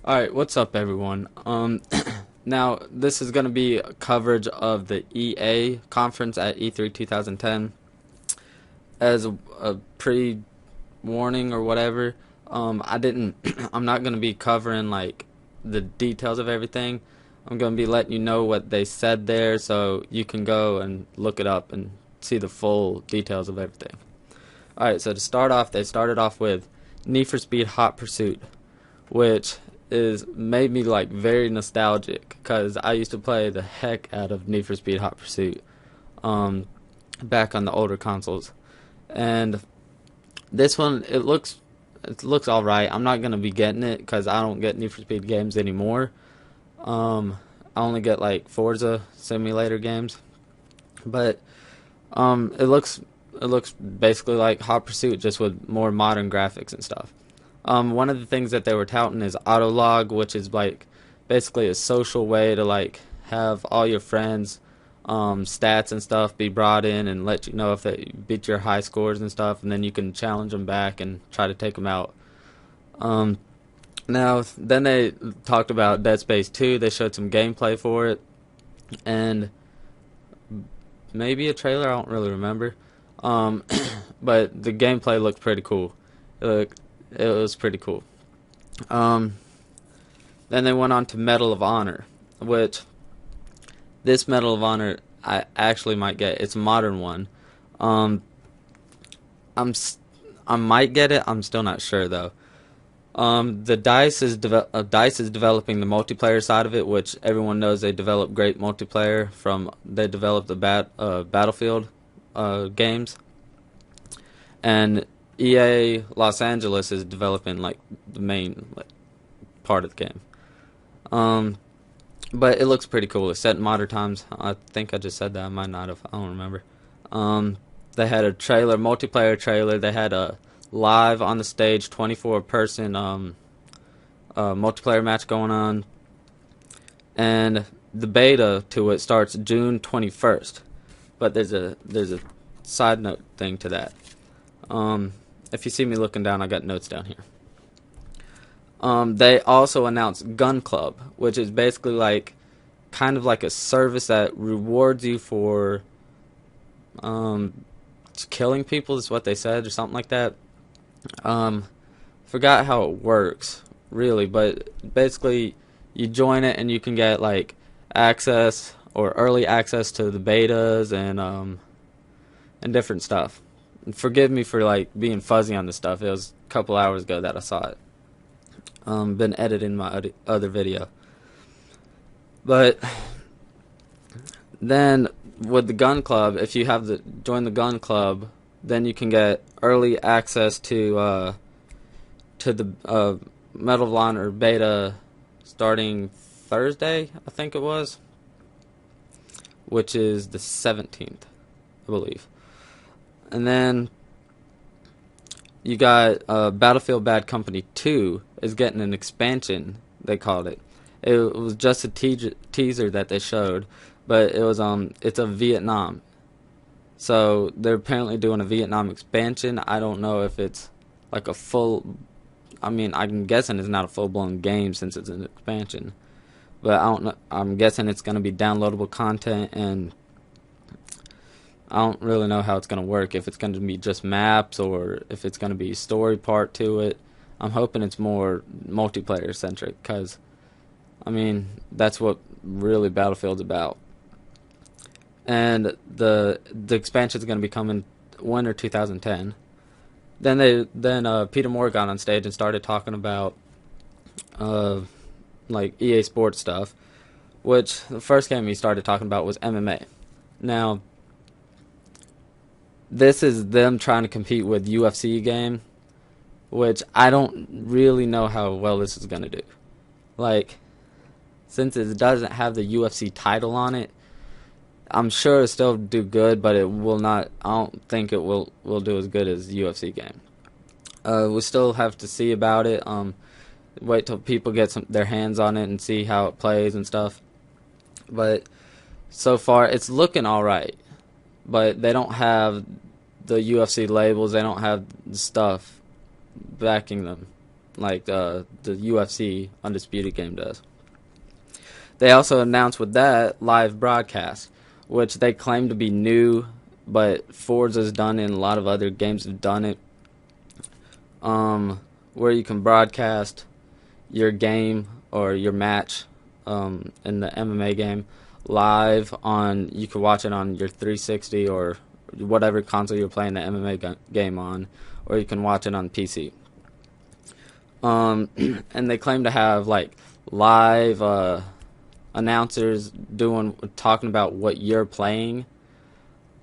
Alright, what's up everyone? Now this is gonna be coverage of the EA conference at E3 2010. As a pre-warning or whatever, I didn't I'm not gonna be covering like the details of everything. I'm gonna be letting you know what they said there so you can go and look it up and see the full details of everything. Alright, so to start off, they started off with Need for Speed Hot Pursuit, which is made me like very nostalgic because I used to play the heck out of Need for Speed Hot Pursuit um, back on the older consoles. And this one, it looks all right. I'm not gonna be getting it because I don't get Need for Speed games anymore. I only get like Forza Simulator games, but it looks basically like Hot Pursuit just with more modern graphics and stuff. One of the things that they were touting is Autolog, which is like basically a social way to like have all your friends stats and stuff be brought in and let you know if they beat your high scores and stuff, and then you can challenge them back and try to take them out. Um, Now, then they talked about Dead Space 2. They showed some gameplay for it, and maybe a trailer. I don't really remember. Um, but the gameplay looked pretty cool. It was pretty cool. Um, then they went on to Medal of Honor, which this Medal of Honor I actually might get. It's a modern one. Um, I'm I might get it. I'm still not sure though. The Dice is developing the multiplayer side of it, which everyone knows they develop great multiplayer from. They developed the Battlefield games, and EA Los Angeles is developing like the main like part of the game. Um, but it looks pretty cool. It's set in modern times. I think I just said that. I might not have. I don't remember. Um, they had a trailer, multiplayer trailer. They had a live on the stage 24 person multiplayer match going on, and the beta to it starts June 21st. But there's a side note thing to that. Um, if you see me looking down, I got notes down here. They also announced Gun Club, which is basically like kind of like a service that rewards you for um, killing people, is what they said, or something like that. Um, Forgot how it works really, but basically you join it and you can get like access or early access to the betas and different stuff. And forgive me for like being fuzzy on this stuff. It was a couple hours ago that I saw it. Been editing my other video, but then with the gun club, if you have the join the gun club, then you can get early access to the Medal of Honor beta starting Thursday, I think it was, which is the 17th, I believe. And then you got Battlefield Bad Company 2 is getting an expansion, they called it. It was just a teaser that they showed, but it's a Vietnam. So they're apparently doing a Vietnam expansion. I don't know if it's like a full. I mean, I'm guessing it's not a full-blown game since it's an expansion. But I don't know. I'm guessing it's going to be downloadable content, and I don't really know how it's going to work. If it's going to be just maps or if it's going to be story part to it. I'm hoping it's more multiplayer centric because, I mean, that's what really Battlefield's about. And the expansion is going to be coming winter 2010. Then Peter Moore got on stage and started talking about uh, like EA Sports stuff, which the first game he started talking about was MMA. Now, this is them trying to compete with UFC game, which I don't really know how well this is going to do. Like, since it doesn't have the UFC title on it, I'm sure it'll still do good, but it will not. I don't think it will do as good as UFC game. We still have to see about it. Wait till people get their hands on it and see how it plays and stuff. But so far, it's looking all right. But they don't have the UFC labels. They don't have the stuff backing them. like the UFC Undisputed game does. They also announced with that live broadcast, which they claim to be new, but Forza's done it and a lot of other games have done it, where you can broadcast your game or your match in the MMA game live on. You can watch it on your 360 or whatever console you're playing the MMA game on, or you can watch it on PC. And they claim to have like live announcers talking about what you're playing,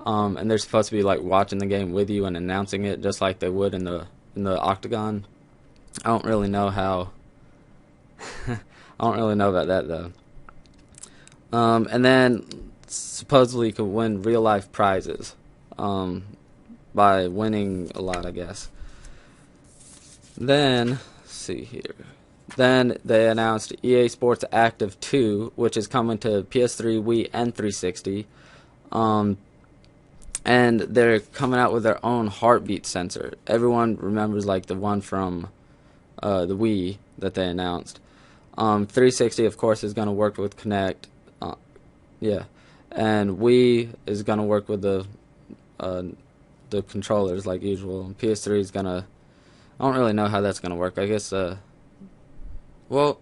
and they're supposed to be like watching the game with you and announcing it just like they would in the Octagon. I don't really know how. I don't really know about that though. And then supposedly you could win real life prizes by winning a lot, I guess. Then, let's see here. Then they announced EA Sports Active 2, which is coming to PS3, Wii, and 360. And they're coming out with their own heartbeat sensor. Everyone remembers like the one from the Wii that they announced. 360, of course, is going to work with Kinect. And Wii is going to work with the controllers like usual. And PS3 is going to... I don't really know how that's going to work. I guess... well,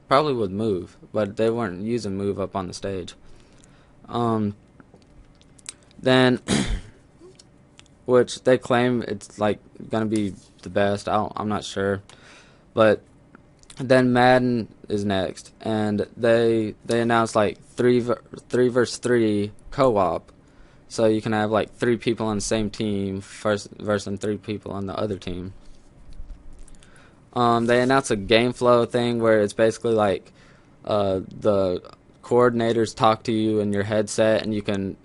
probably with Move, but they weren't using Move up on the stage. Then, which they claim it's like going to be the best. I'm not sure. But then Madden is next, and they announced like 3 versus 3 co-op, so you can have like 3 people on the same team versus 3 people on the other team. They announced a game flow thing where it's basically like the coordinators talk to you in your headset, and you can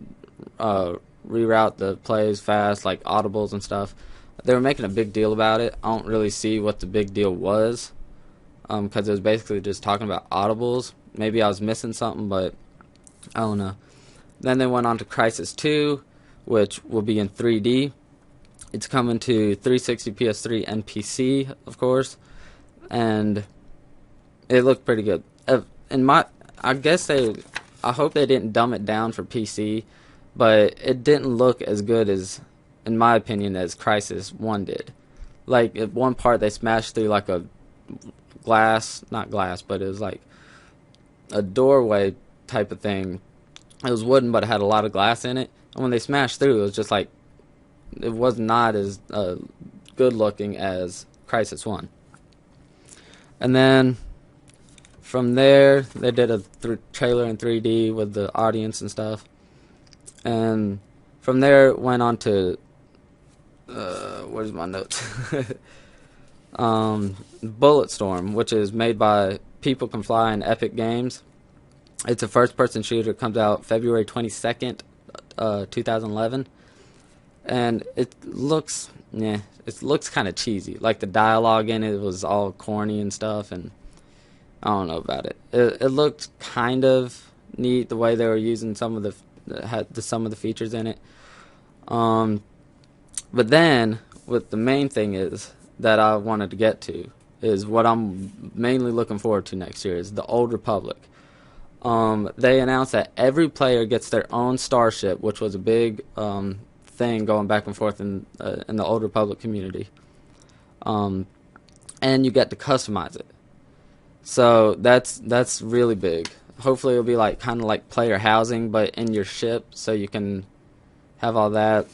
reroute the plays fast, like audibles and stuff. They were making a big deal about it. I don't really see what the big deal was, because it was basically just talking about audibles. Maybe I was missing something, but I don't know. Then they went on to Crysis 2, which will be in 3D. It's coming to 360, PS3, and PC, of course, and it looked pretty good. I hope they didn't dumb it down for PC, but it didn't look as good as, in my opinion, as Crysis 1 did. Like, at one part they smashed through like a not glass, but it was like a doorway type of thing. It was wooden, but it had a lot of glass in it, and when they smashed through, it was just like, it was not as good looking as Crysis 1. And then from there, they did a trailer in 3D with the audience and stuff. And from there, it went on to where's my notes? Bulletstorm, which is made by People Can Fly and Epic Games. It's a first-person shooter. Comes out February 22nd, 2011. And it looks kind of cheesy. Like the dialogue in it was all corny and stuff, and I don't know about it. It looked kind of neat the way they were using some of the features in it. But then, what the main thing is that I wanted to get to is what I'm mainly looking forward to next year is the Old Republic. They announced that every player gets their own starship, which was a big thing going back and forth in the Old Republic community, and you get to customize it. So that's really big. Hopefully it'll be like kind of like player housing, but in your ship, so you can have all that.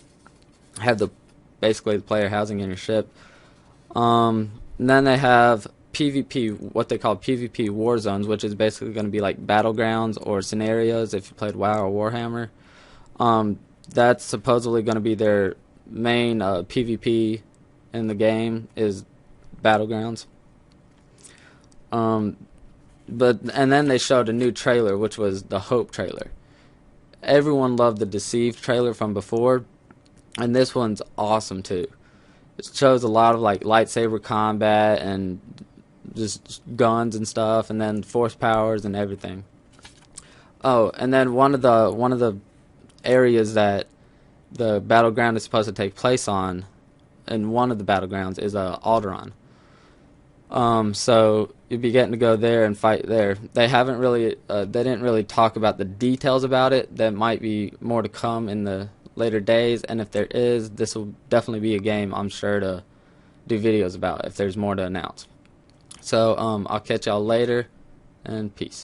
Have basically the player housing in your ship. And then they have PvP, what they call PvP war zones, which is basically going to be like battlegrounds or scenarios if you played WoW or Warhammer. That's supposedly going to be their main PvP in the game is battlegrounds. And then they showed a new trailer, which was the Hope trailer. Everyone loved the Deceived trailer from before, and this one's awesome too. It shows a lot of like lightsaber combat and just guns and stuff, and then force powers and everything. Oh, and then one of the areas that the battleground is supposed to take place on, and one of the battlegrounds is Alderaan. So you'll be getting to go there and fight there. They didn't really talk about the details about it. There might be more to come in the later days, and if there is, this will definitely be a game I'm sure to do videos about if there's more to announce. So I'll catch y'all later, and peace.